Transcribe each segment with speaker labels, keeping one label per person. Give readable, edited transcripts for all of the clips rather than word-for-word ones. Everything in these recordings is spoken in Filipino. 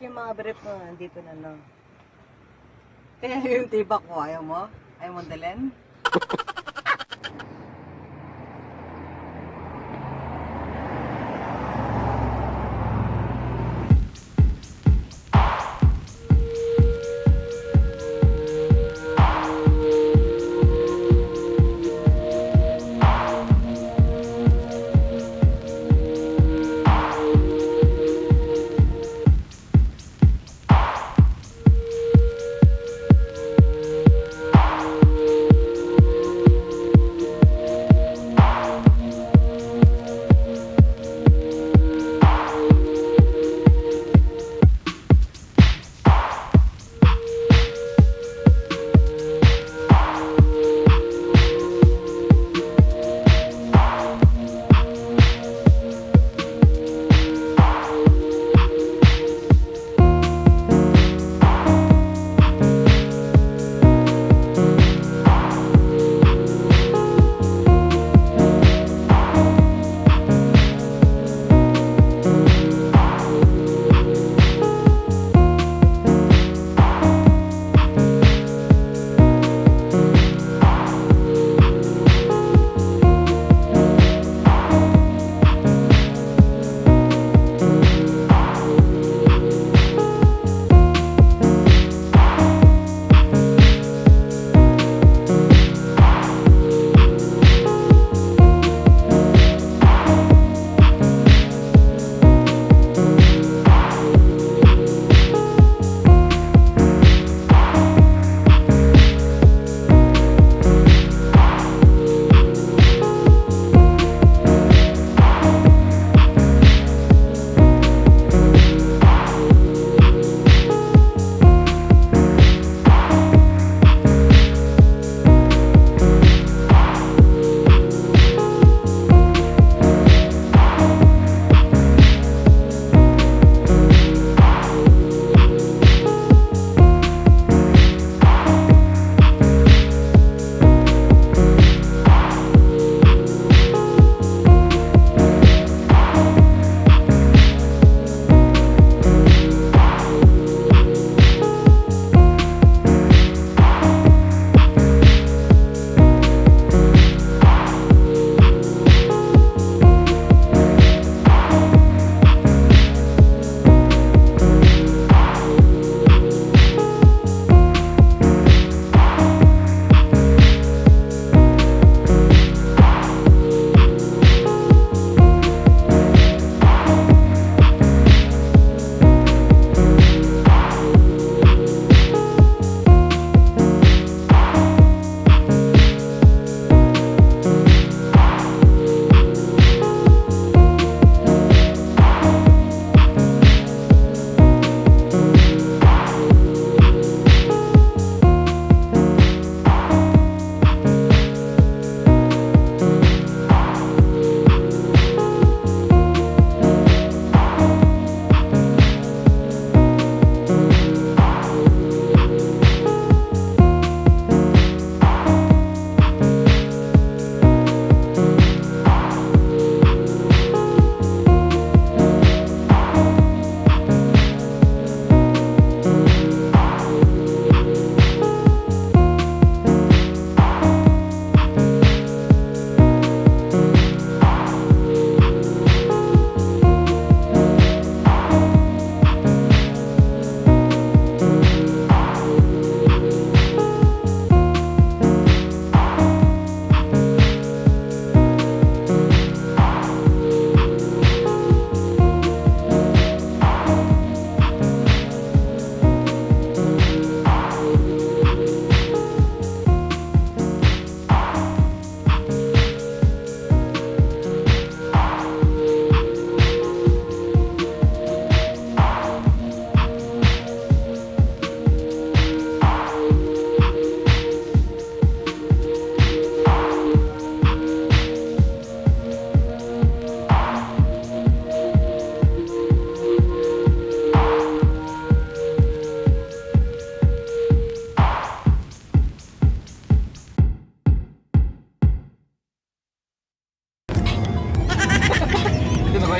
Speaker 1: Yung mga brief ko nandito na lang. Kaya yung tibak ko, ayaw mo? Ayaw mo dalhin?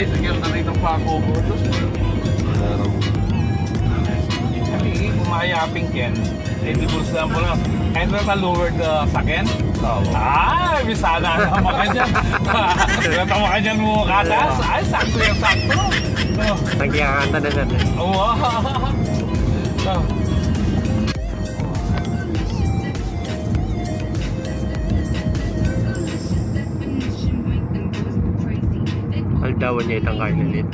Speaker 2: tricycle na rin ang pag-overdose. Kasi kumayaping ken, hindi po sila po lang. And then lowered the sakyan. Ay, bisana naman ka dyan. Natama ka dyan mo katas. Ay, sakto yung sakto.
Speaker 3: Nagyakanta na natin.
Speaker 2: Wow.
Speaker 3: Aldawan niya itang karnalit.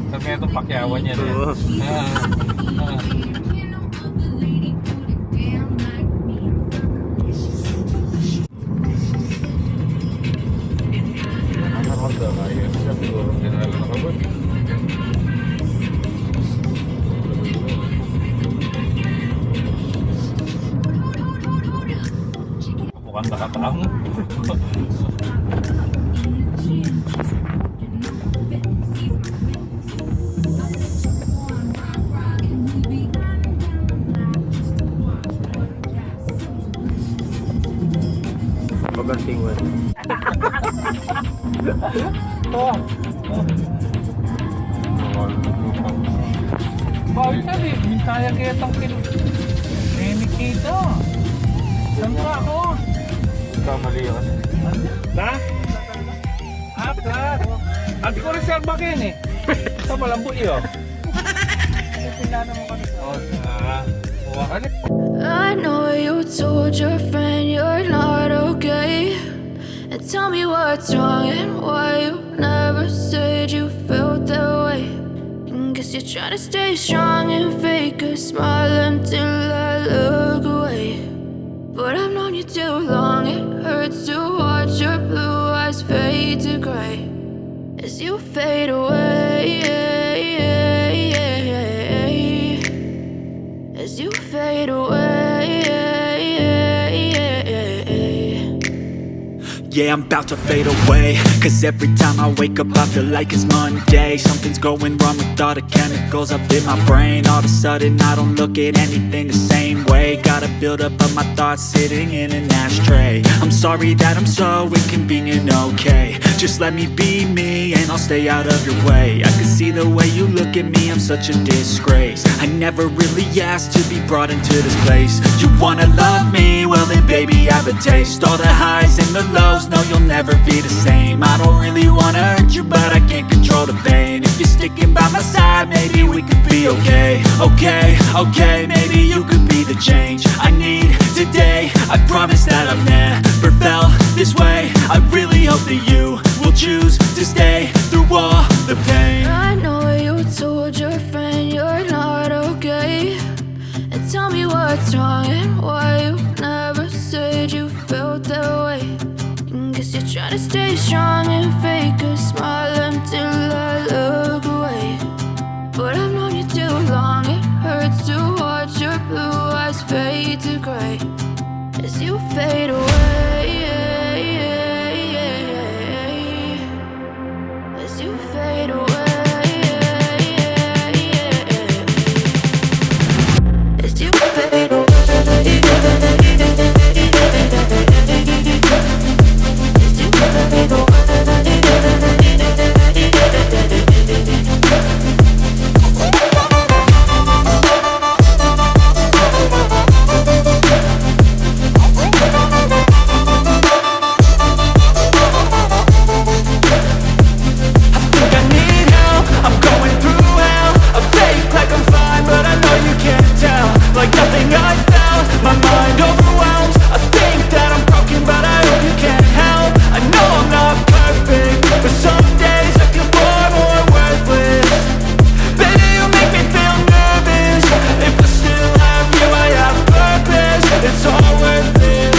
Speaker 2: Sabi nga itong pakyawan niya.
Speaker 3: Oo.
Speaker 2: Bukan nakataang.
Speaker 3: Pagantingan.
Speaker 2: Bawal ka di, mintaya kaya itong Nikita. Saan ka ako? Kamali ka. Na? Apat. Adi ko reserva kin eh. Sa malambot yun.
Speaker 4: I know you told your friend you're not okay, and tell me what's wrong and why you never said you felt that way. And guess you're trying to stay strong and fake a smile until I look away. But I've known you too long, it hurts to watch your blue eyes fade to gray as you fade away. As you fade away.
Speaker 5: Yeah, I'm about to fade away, cause every time I wake up I feel like it's Monday. Something's going wrong with all the chemicals up in my brain. All of a sudden I don't look at anything the same way. Gotta build up of my thoughts sitting in an ashtray. I'm sorry that I'm so inconvenient, okay. Just let me be me and I'll stay out of your way. I can see the way you look at me, I'm such a disgrace. I never really asked to be brought into this place. You wanna love me? Well then baby I have a taste. All the highs and the lows, no you'll never be the same. I don't really wanna hurt you but I can't control the pain. If you're sticking by my side maybe we could be okay. Okay, maybe you could be the change I need today. I promise that I've never felt this way. I really hope that you will choose to stay through all the pain.
Speaker 4: I know you told your friend you're not okay, and tell me what's wrong and why you never said you felt that way. And guess you're trying to stay strong and fake a smile until I look away. But I've known you too long, it hurts to watch your blue eyes fade to gray as you fade away. As you fade away. As you fade away. As you fade away.
Speaker 5: Like nothing I felt, my mind overwhelms. I think that I'm broken but I hope you can't help. I know I'm not perfect, but some days I feel far more worthless. Baby, you make me feel nervous. If I still have you, I have purpose. It's all worth it.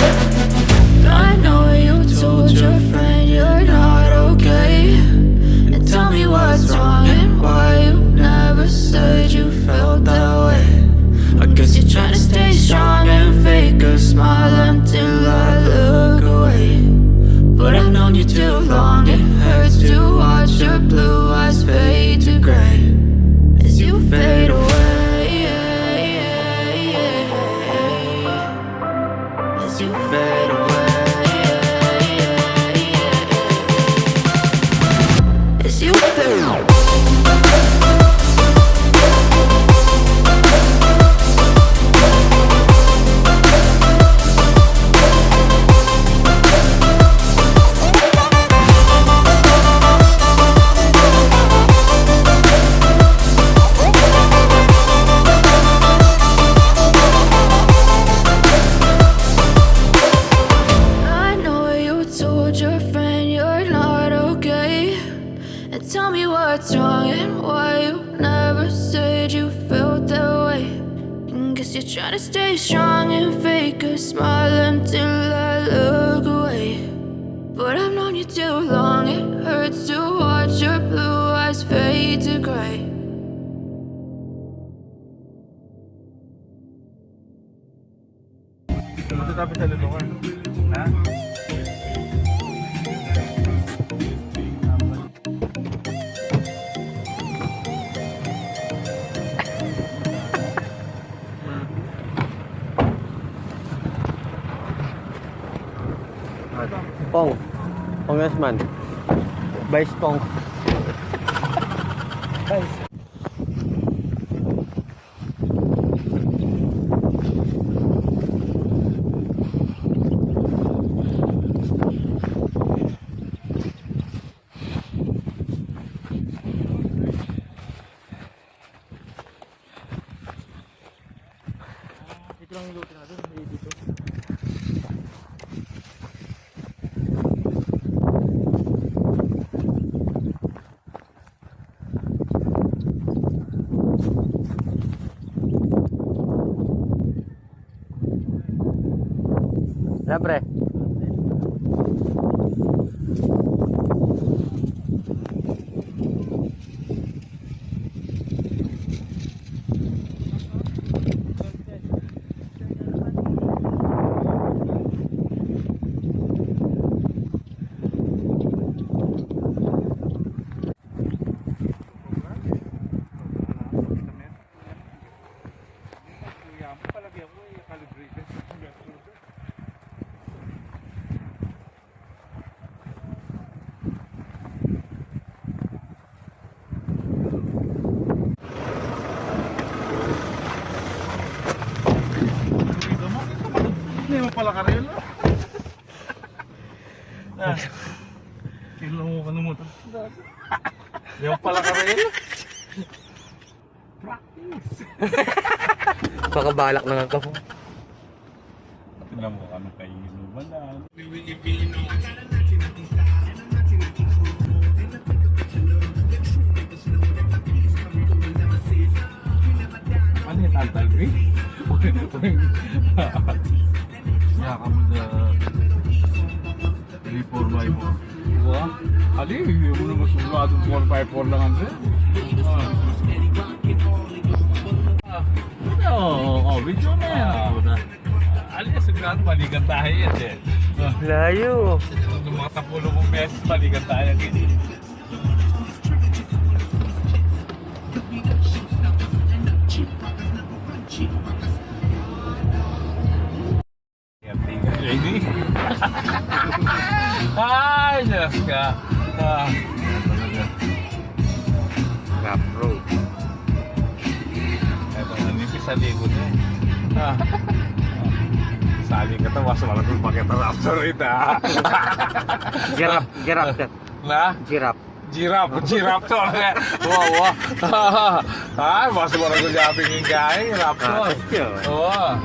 Speaker 4: I know you told your friend you're not okay, and tell me what's wrong and why you never said you felt that way. I guess you're trying to stay strong and fake a smile until I look away. But I've known you too long, it hurts to watch your blue eyes fade to gray as you fade away. As you fade away. 'cause you feel. I know you told your friend you're not okay, and tell me what's wrong and why you never said you felt that way. And guess you're trying to stay strong and fake a smile until I look away. But I've known you too long, it hurts to watch your blue eyes fade to gray.
Speaker 2: Matatapos sa lulungan. Ha?
Speaker 3: Pong. Congressman. Vice Pong.
Speaker 2: Ito lang yung luto natin. Dito.
Speaker 3: Wala pre.
Speaker 2: Hindi mo pala karelo. Kailan mo ka ng motor? Hindi mo pala karelo. Practice.
Speaker 3: Baka balak na nga po.
Speaker 2: Tignan mo ano kayo inubalan. Ano yung tantal, eh? Yaka mo sa reforma mo. Diba? Ali, hindi mo na masuladong 4x4 lang ang sir. Oo, video na yan. Ali, sigurado balikan tayo yan eh.
Speaker 3: Layo.
Speaker 2: Nung mga 10 beses balikan tayo yan. JD? Ay, Diyos ka.
Speaker 3: Rap road.
Speaker 2: Ito, nanipis sa likod eh. Sali ka to, mas malagul pa kita after it ha.
Speaker 3: Giraffe sir.
Speaker 2: Na?
Speaker 3: Giraffe.
Speaker 2: Giraffe to. Wow. Ay, mas malagul yaping yung kaya, raptor. Oo.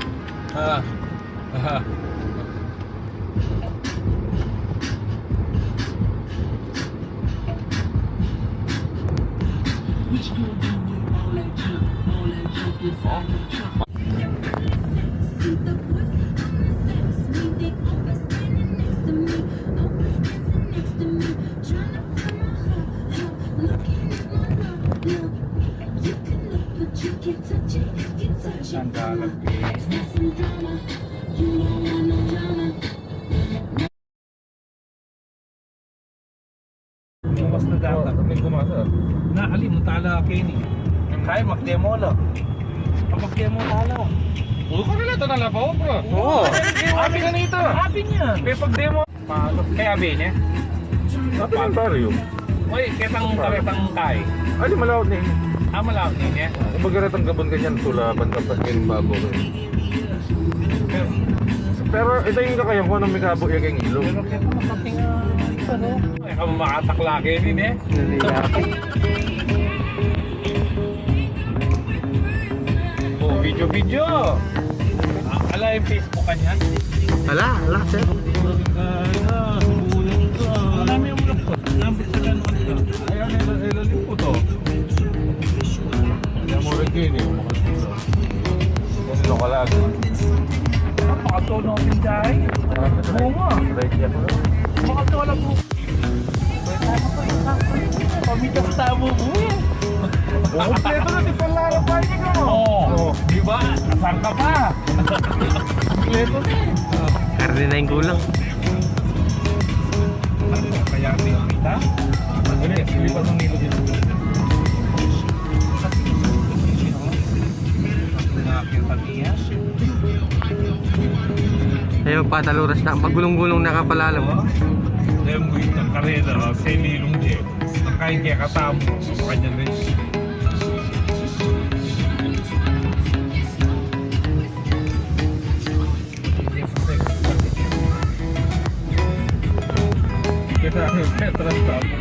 Speaker 2: Sandalan. Mas na data, may gumasa. Naalimuntala Kenny. Kaya mag-demo lang. Mag-demo tala. Oo, ka nila ito nalabaw, bro.
Speaker 3: Oo.
Speaker 2: Abi na nito. Abi niya. Kaya pag-demo. Kaya abi niya? Abi ng baryo. Uy, ketang karetang kay.
Speaker 6: Ay, di malawak na yun.
Speaker 2: Malawak niya.
Speaker 6: Magaratang gabon ka dyan, tulaban ka pa yung babo ko. Pero ito yung kakayang ko nung may kabo yung kang ilong.
Speaker 2: Pero kaya makating ano? Ay, kamo makataklake din eh. Oh, video. Ala yung Facebook kanya.
Speaker 3: Ala, sir.
Speaker 2: Marami yung ulap ko. Nambit sa gano'n ka. Ayaw na ilalim po to. Ayaw mo rin gini. Ganito ka lang. Makatono ang pindahay. Oo nga. Makatono po. Pamitas tamo po eh.
Speaker 6: Kompleto na, di pala niya ka.
Speaker 2: Oo. Di ba? Saan ka pa? Kompleto na eh.
Speaker 3: Karne na yung kulang.
Speaker 2: Kaya ito yung pita? Magaling, silipan ng nilo dito. Nakakita niya.
Speaker 3: Ayaw pataluras na. Pagulong-gulong nakapalalam.
Speaker 2: Dahil mo yung karera, sa ililong niya. Nakain kaya katamo. Kanya rin. Petras tamo.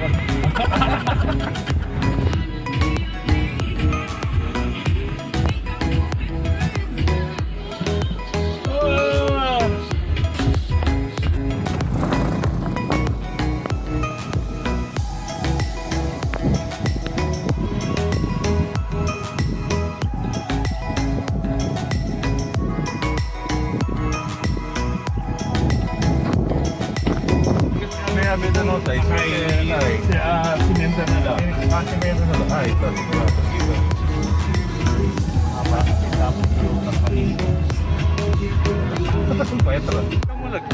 Speaker 6: May ano tayo.
Speaker 2: Sinenta na lang.
Speaker 6: Simento na lang. Ay, ito.
Speaker 2: Tapos yung kapanin.
Speaker 6: Petras.
Speaker 2: Kamu lagi.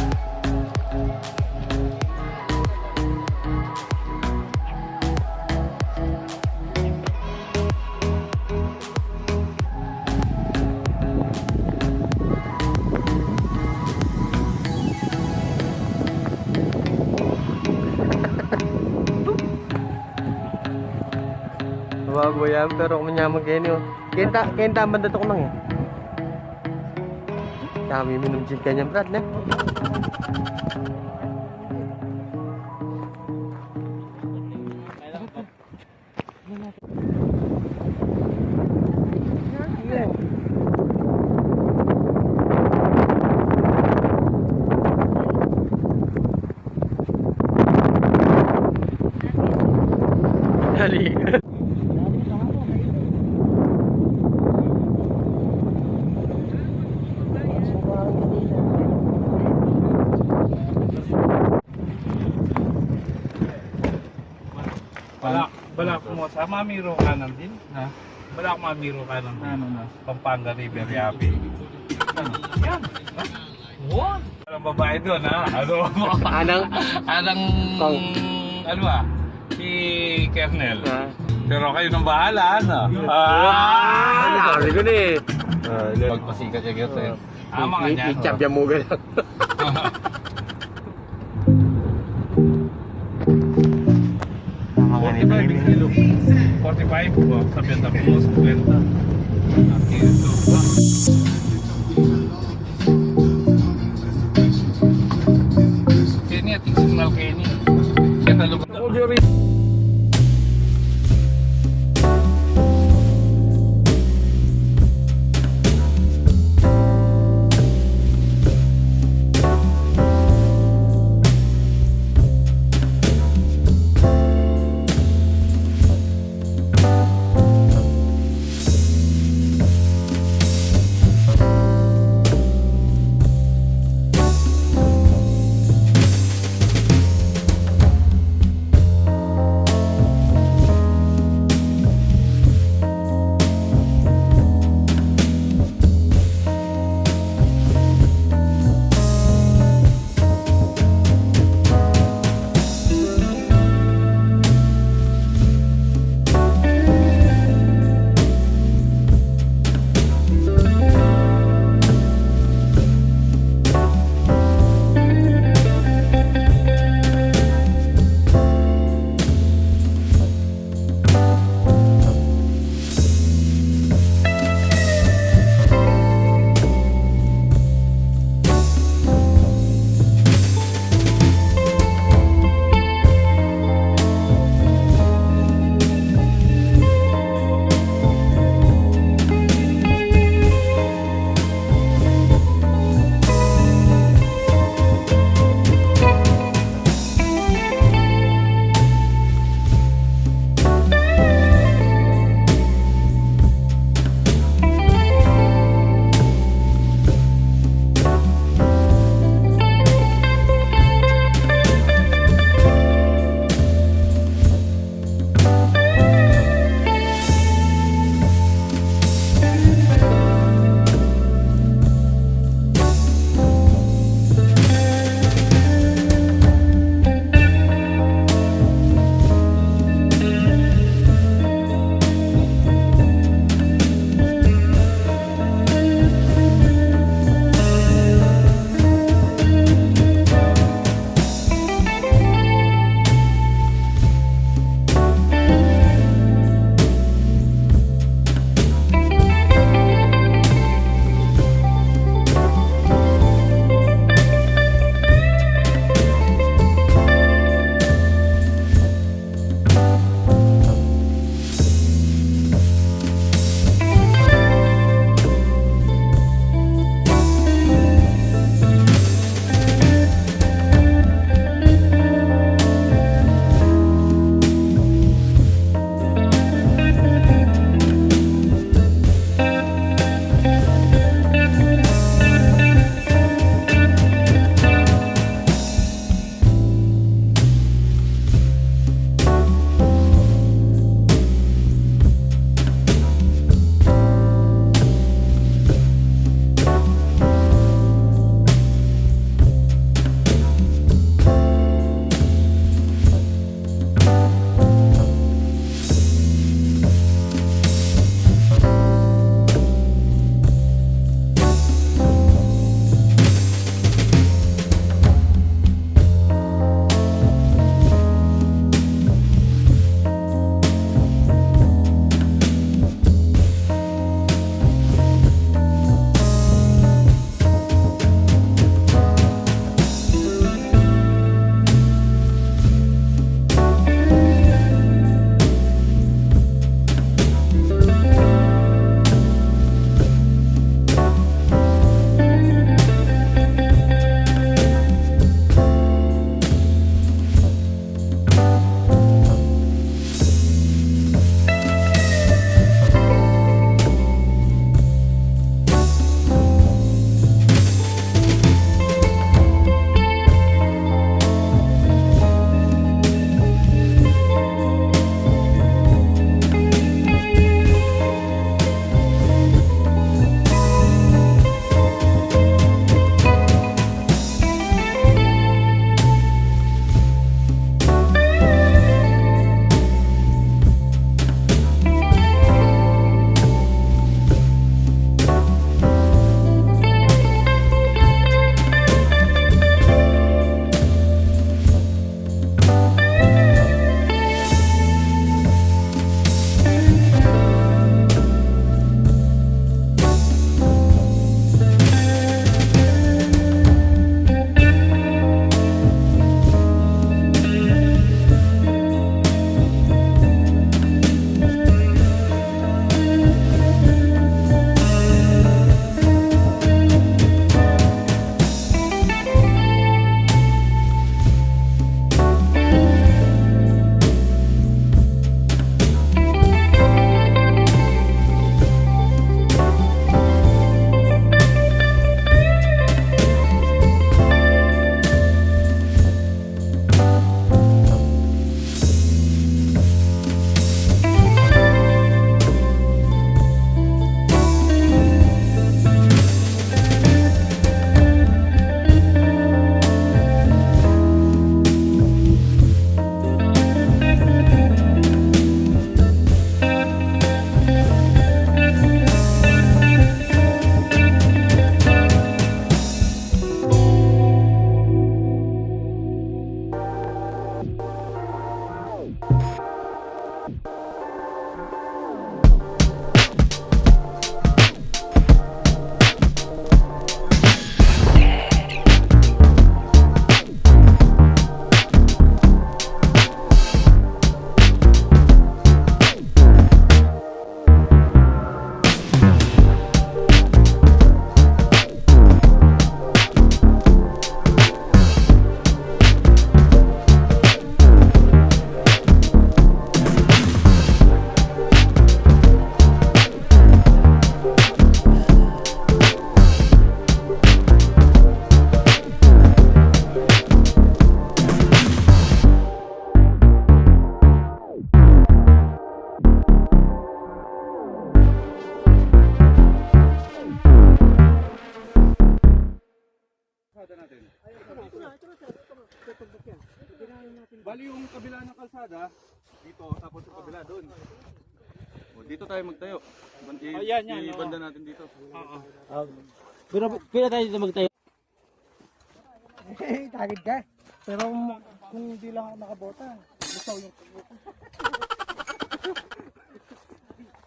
Speaker 3: Bago yan, pero kumanyaman kayo niyo. Kaya man dato ko lang eh. Kami minum jin kanyang brad na. Dali.
Speaker 2: Balak mo sa mamiro kanan din, ha? Balak mamiro kanan din. Ano na? Pampanga River Yapi. Ano? Yan. Ha? What? Parang babae doon, ha? Ano? Anang ano ba? Si Kernel. Pero kayo nang bahala, ano?
Speaker 3: Sabi ko na eh.
Speaker 2: Pagpasikat siya sa'yo. Mga niya.
Speaker 3: I-chap yan mo gano'n.
Speaker 2: Mga 45 kilo. 45 po. Sabi ang tapos, 50. Kilo ba? Kenny, ating signal Kenny. Siya talog.
Speaker 6: kalsada, dito, tapos sa kabila, doon. O, dito tayo magtayo.
Speaker 2: yan,
Speaker 6: Ibanda natin dito.
Speaker 3: Pila tayo dito magtayo.
Speaker 7: Tagid ka. Pero kung hindi lang ako nakabota, gusto yung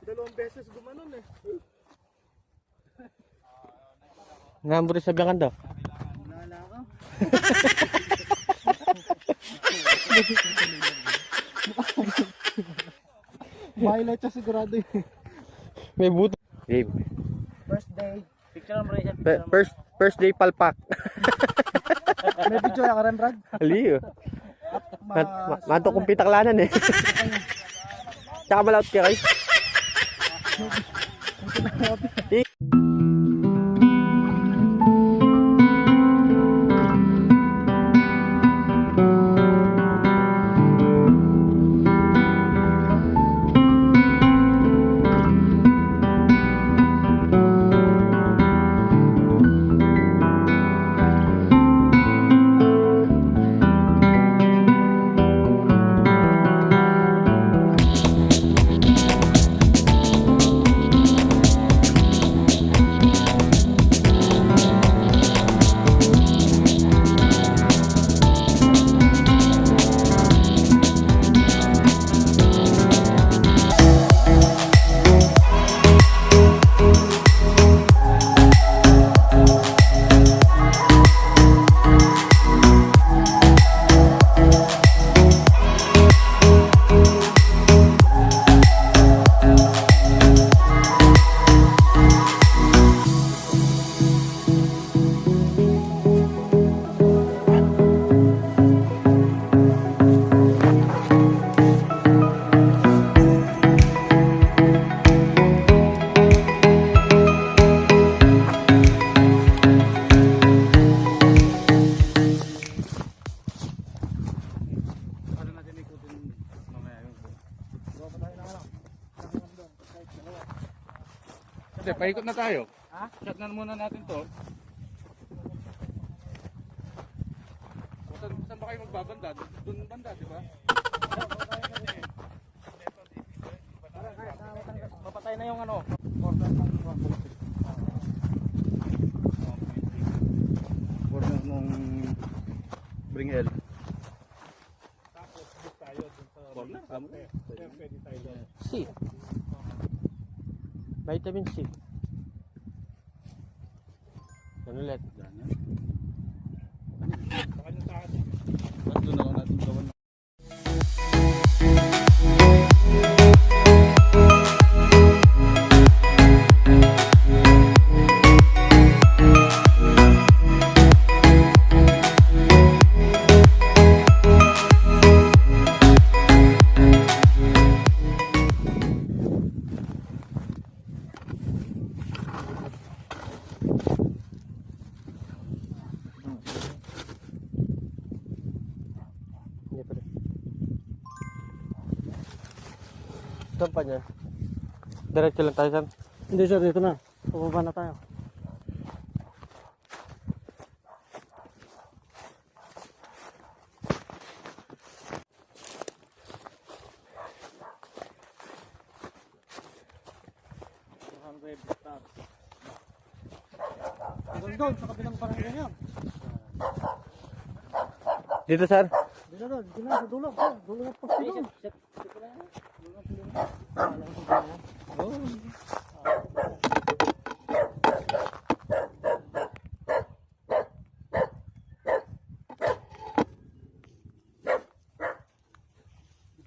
Speaker 7: dalawang beses gumanon eh.
Speaker 3: Ngamburi sa biyakan daw.
Speaker 7: Nala ka. Highlight siya sigurado eh.
Speaker 3: May buto. Game.
Speaker 7: First day. Picture mo rin
Speaker 3: First day palpak.
Speaker 7: May video ya ka rin, Brad?
Speaker 3: Aliyo. Manto kong pitaklanan eh. Tsaka malaot kaya kayo.
Speaker 6: Hindi, paikot na tayo. Ha? Shot na muna natin to. Saan ba kayo magbabanda? Doon banda, di ba?
Speaker 7: Mapatay na yung ano.
Speaker 6: Corner nung Bringel. Corner, tama na.
Speaker 3: C. Vitamin C. Ano ulit?
Speaker 6: Tatlo na lang natin gawan.
Speaker 3: Hindi pa rin. Saan pa niya? Diretso lang tayo saan?
Speaker 7: Hindi sir, dito na. Pababa na tayo. Doon, sa kabilang barangay niya.
Speaker 3: Dito sir?
Speaker 7: Dito doon, dito na, sa dulo. Dulo na poste doon.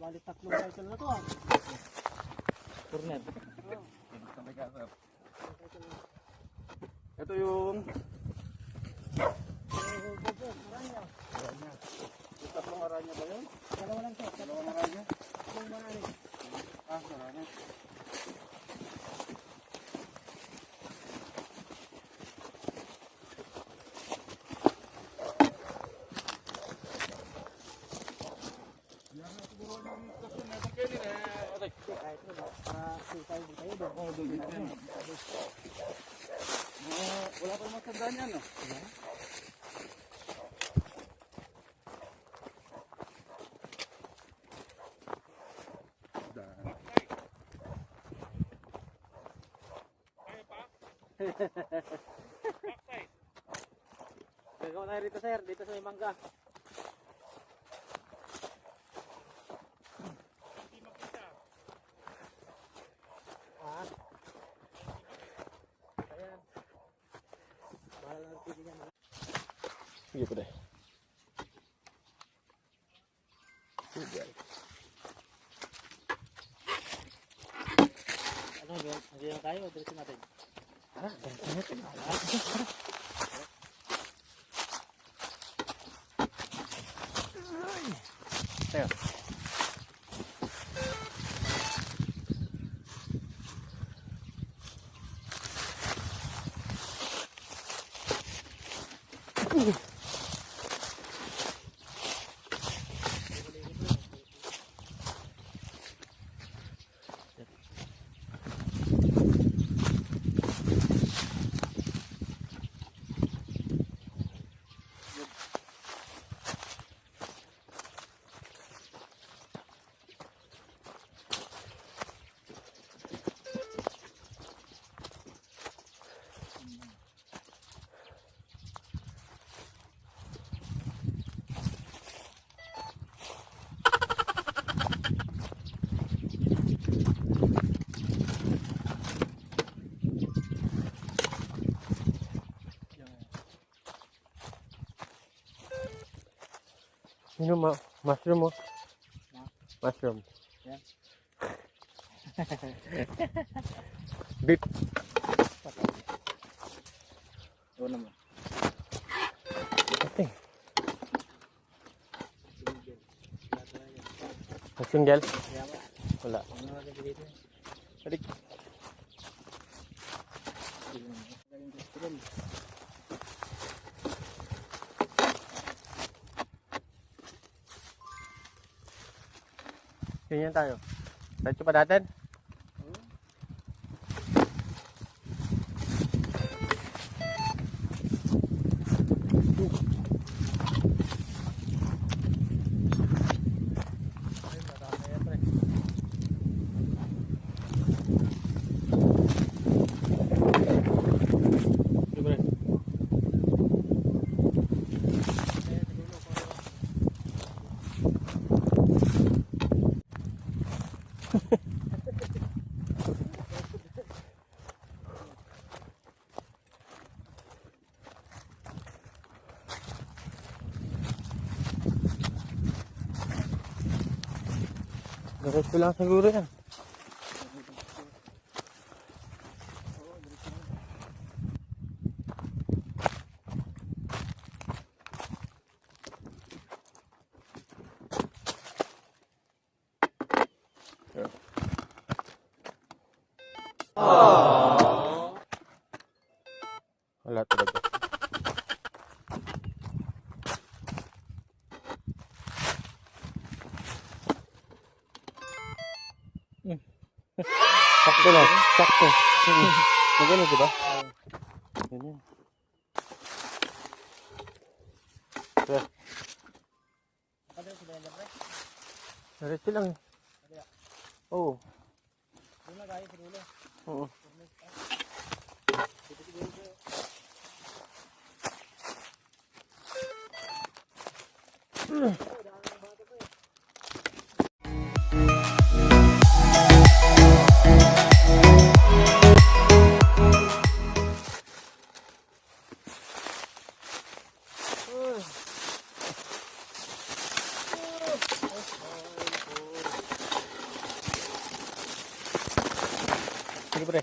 Speaker 7: Bali tatlong cycle na to ah.
Speaker 3: Turnet.
Speaker 6: Ito yung tatlong aranya ba yun?
Speaker 7: Dalawa lang to.
Speaker 6: Dalawang aranya?
Speaker 7: Tatlong marami.
Speaker 6: Ah, marami. Wala pa naman tandaan yan, no?
Speaker 3: Gagawa tayo rito sir, dito sa may mangga. Sige pre. Ano, nandiyan tayo, diretso natin. Diretso natin. Tayo. Yun yung mushroom mo. Mushroom.
Speaker 7: Yan.
Speaker 3: Beef.
Speaker 7: Oo naman.
Speaker 3: Okay. Single? Wala. Balik. Ganyan tayo. Diretso pa natin? Diretso lang siguro yan. Wala talaga. Sakto lang, sakto. Magano, di ba? Ganyan. Pre. Diretso lang. Oo. Oo. Sige pre.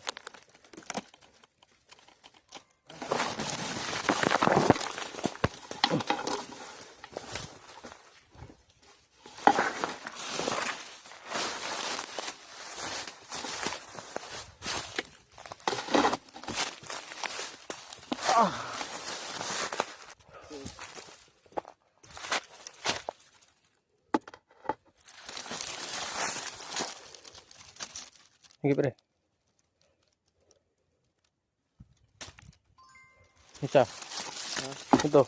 Speaker 3: Sige pre. Isa. Ito.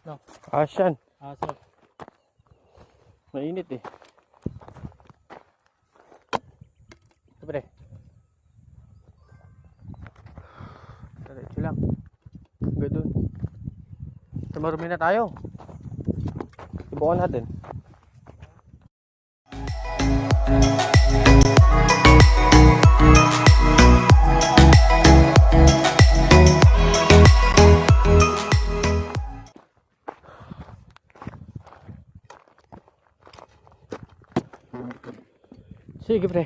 Speaker 7: No.
Speaker 3: Asyan.
Speaker 7: Aso.
Speaker 3: Mainit eh. Ito pre. Diretso lang. Hanggang dun. Sa marumi na tayo. Subukan natin. Sige pre.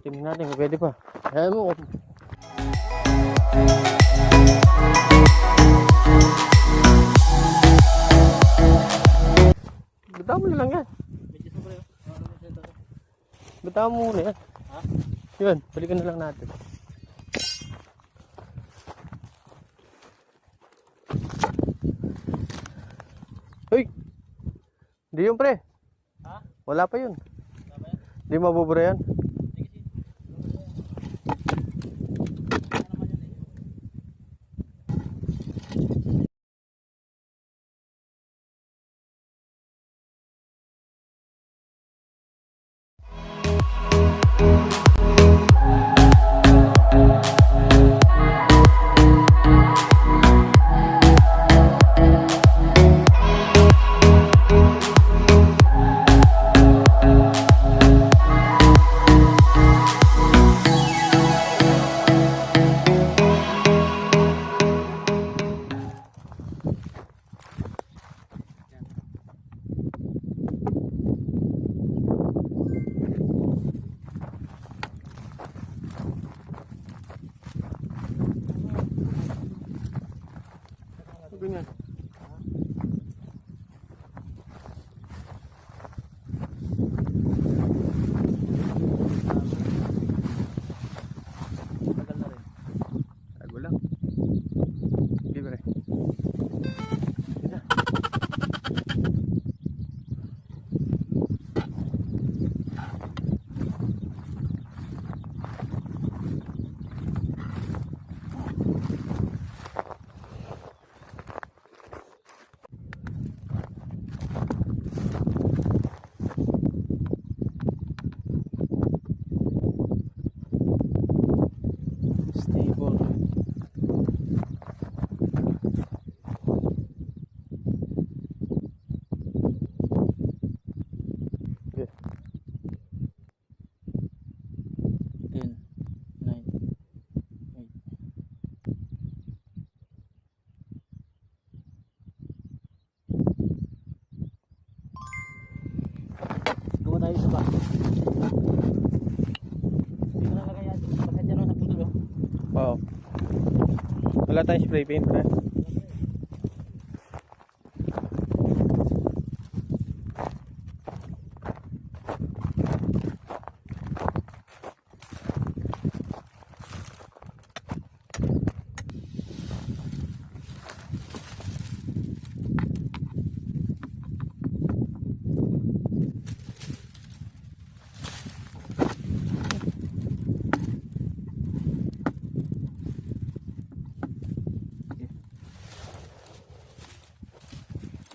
Speaker 3: Tingnan natin kung pwede pa. Ayan mo. Bitaw mo na lang yan. Bitaw mo muna yan. Yun, balikan na lang natin. Uy! Hindi yun pre. Wala pa yun. Hindi mabubura yan. Ganyan. Tago lang. Libre. Stable. Okay.
Speaker 7: 10, 9, 8. Gawa tayo sa ba? Hindi ko nalagay yan. Basta dyan ako napunto doon.
Speaker 3: Oo. Wala tayong spray paint pre.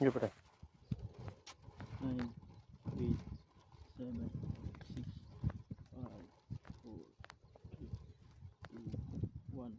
Speaker 3: Sige pre.
Speaker 7: 9, 8, 7, 6, 5, 4, 3, 2, 1.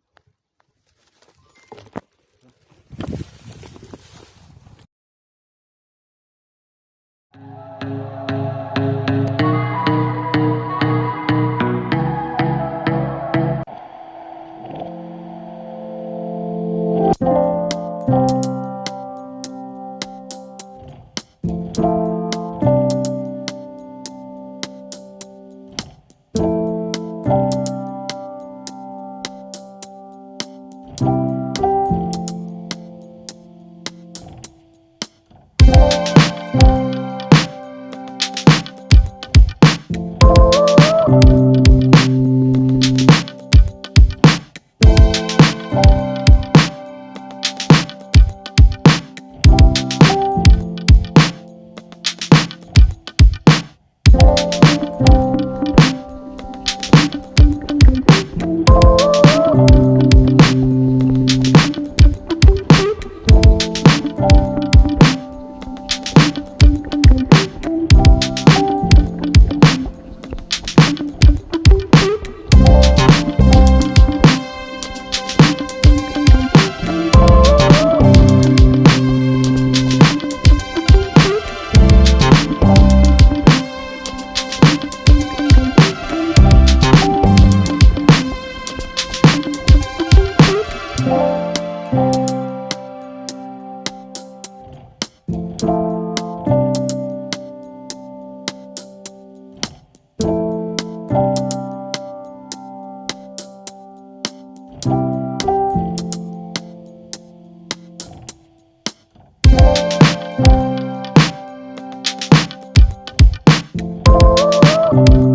Speaker 3: Bye.